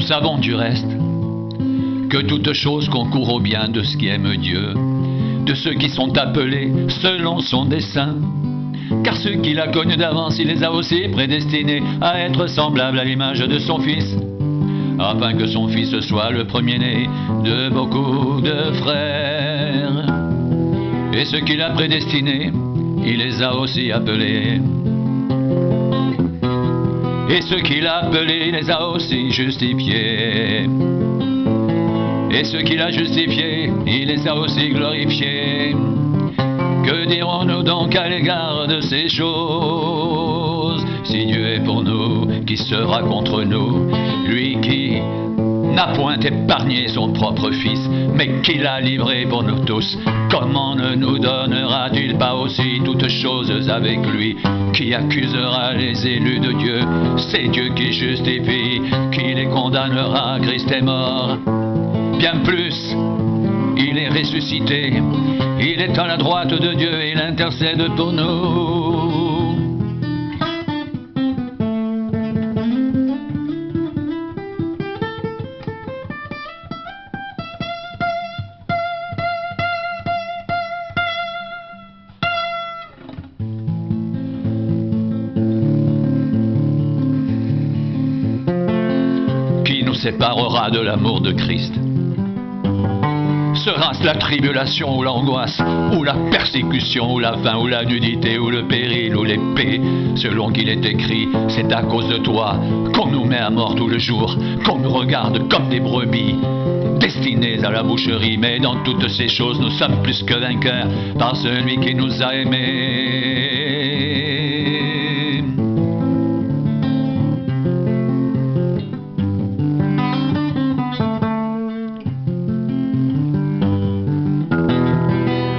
savons du reste que toute chose concourt au bien de ceux qui aiment Dieu, de ceux qui sont appelés selon son dessein. Car ceux qu'il a connus d'avance, il les a aussi prédestinés à être semblables à l'image de son Fils, afin que son Fils soit le premier-né de beaucoup de frères. Et ceux qu'il a prédestinés, il les a aussi appelés. Et ceux qu'il a appelés, il les a aussi justifiés. Et ceux qu'il a justifiés, il les a aussi glorifiés. Que dirons-nous donc à l'égard de ces choses? Si Dieu est pour nous, qui sera contre nous? Lui qui n'a point épargné son propre Fils, mais qui l'a livré pour nous tous, comment ne nous donnera-t-il pas aussi toutes choses avec lui? Qui accusera les élus de Dieu? C'est Dieu qui justifie. Qui les condamnera? Christ est mort. Bien plus, il est ressuscité. Il est à la droite de Dieu et il intercède pour nous. Qui nous séparera de l'amour de Christ? Sera-ce la tribulation ou l'angoisse, ou la persécution, ou la faim, ou la nudité, ou le péril, ou l'épée? Selon qu'il est écrit, c'est à cause de toi qu'on nous met à mort tout le jour, qu'on nous regarde comme des brebis destinées à la boucherie. Mais dans toutes ces choses, nous sommes plus que vainqueurs par celui qui nous a aimés.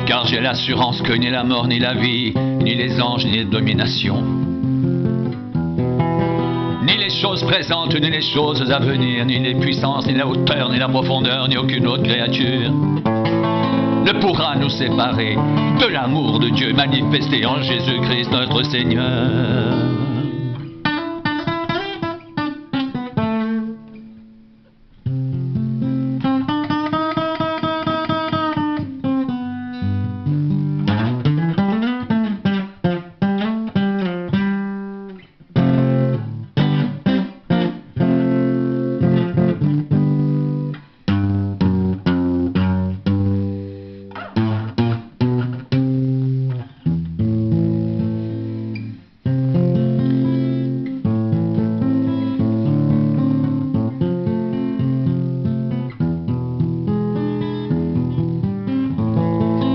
Car j'ai l'assurance que ni la mort, ni la vie, ni les anges, ni les dominations, ni les choses présentes, ni les choses à venir, ni les puissances, ni la hauteur, ni la profondeur, ni aucune autre créature ne pourra nous séparer de l'amour de Dieu manifesté en Jésus-Christ notre Seigneur.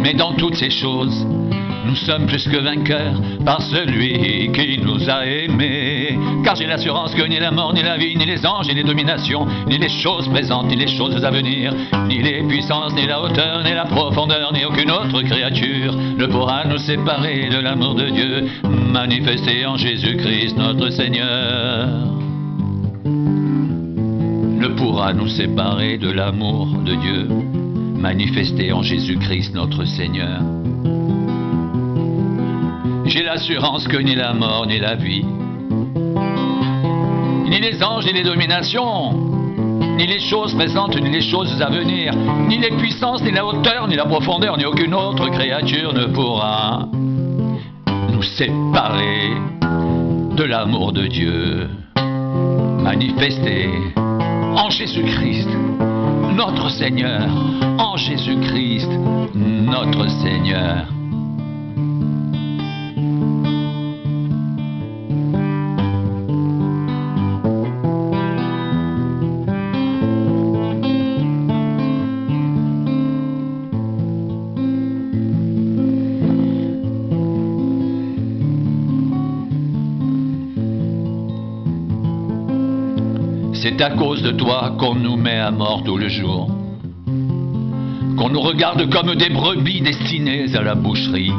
Mais dans toutes ces choses, nous sommes plus que vainqueurs par celui qui nous a aimés. Car j'ai l'assurance que ni la mort, ni la vie, ni les anges, ni les dominations, ni les choses présentes, ni les choses à venir, ni les puissances, ni la hauteur, ni la profondeur, ni aucune autre créature ne pourra nous séparer de l'amour de Dieu manifesté en Jésus-Christ notre Seigneur. Ne pourra nous séparer de l'amour de Dieu manifesté en Jésus-Christ notre Seigneur. J'ai l'assurance que ni la mort, ni la vie, ni les anges, ni les dominations, ni les choses présentes, ni les choses à venir, ni les puissances, ni la hauteur, ni la profondeur, ni aucune autre créature ne pourra nous séparer de l'amour de Dieu manifesté en Jésus-Christ notre Seigneur, en Jésus-Christ notre Seigneur. C'est à cause de toi qu'on nous met à mort tout le jour, qu'on nous regarde comme des brebis destinées à la boucherie.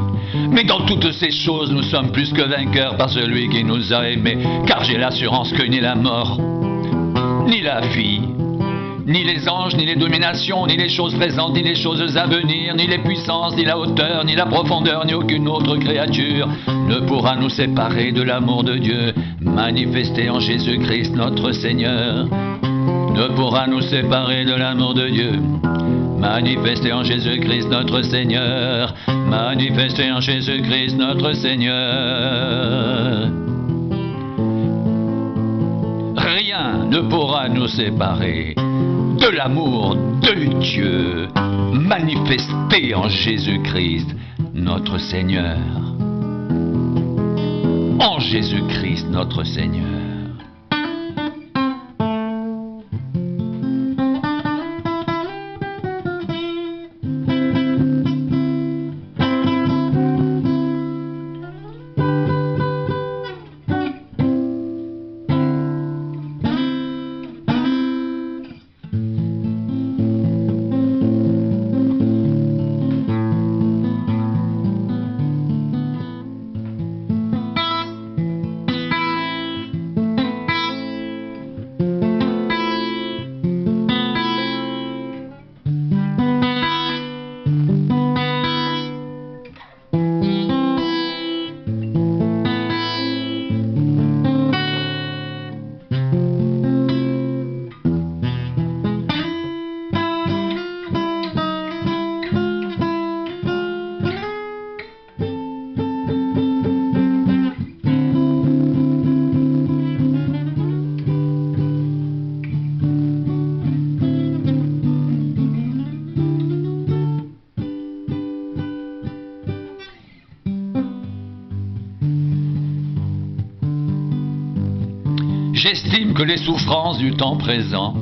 Mais dans toutes ces choses, nous sommes plus que vainqueurs par celui qui nous a aimés. Car j'ai l'assurance que ni la mort, ni la vie, ni les anges, ni les dominations, ni les choses présentes, ni les choses à venir, ni les puissances, ni la hauteur, ni la profondeur, ni aucune autre créature ne pourra nous séparer de l'amour de Dieu manifesté en Jésus-Christ notre Seigneur. ne pourra nous séparer de l'amour de Dieu, manifesté en Jésus-Christ notre Seigneur, manifesté en Jésus-Christ notre Seigneur. Rien ne pourra nous séparer de l'amour de Dieu, manifesté en Jésus-Christ notre Seigneur. En Jésus-Christ notre Seigneur. J'estime que les souffrances du temps présent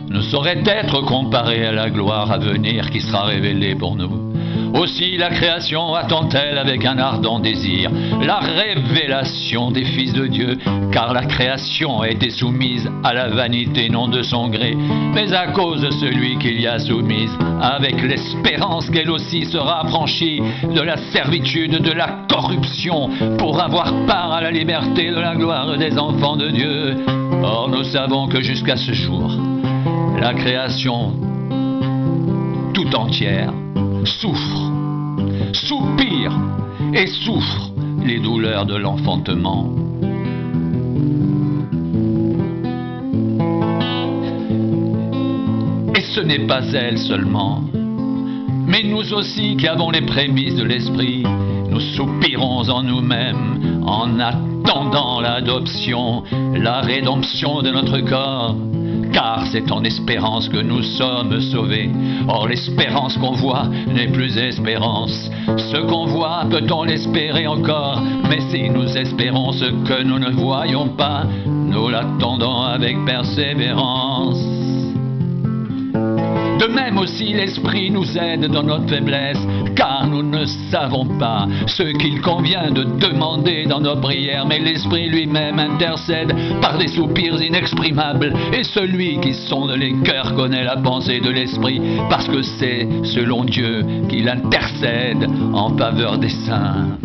ne sauraient être comparées à la gloire à venir qui sera révélée pour nous. Aussi la création attend-elle avec un ardent désir la révélation des fils de Dieu, car la création a été soumise à la vanité non de son gré, mais à cause de celui qui l'y a soumise, avec l'espérance qu'elle aussi sera affranchie de la servitude de la corruption, pour avoir part à la liberté de la gloire des enfants de Dieu. Or nous savons que jusqu'à ce jour, la création tout entière souffre, soupire et souffre les douleurs de l'enfantement. Et ce n'est pas elle seulement, mais nous aussi qui avons les prémices de l'esprit, nous soupirons en nous-mêmes en attendant l'adoption, la rédemption de notre corps. Car c'est en espérance que nous sommes sauvés. Or l'espérance qu'on voit n'est plus espérance. Ce qu'on voit, peut-on l'espérer encore? Mais si nous espérons ce que nous ne voyons pas, nous l'attendons avec persévérance. De même aussi l'Esprit nous aide dans notre faiblesse, car nous ne savons pas ce qu'il convient de demander dans nos prières, mais l'Esprit lui-même intercède par des soupirs inexprimables, et celui qui sonde les cœurs connaît la pensée de l'Esprit, parce que c'est selon Dieu qu'il intercède en faveur des saints.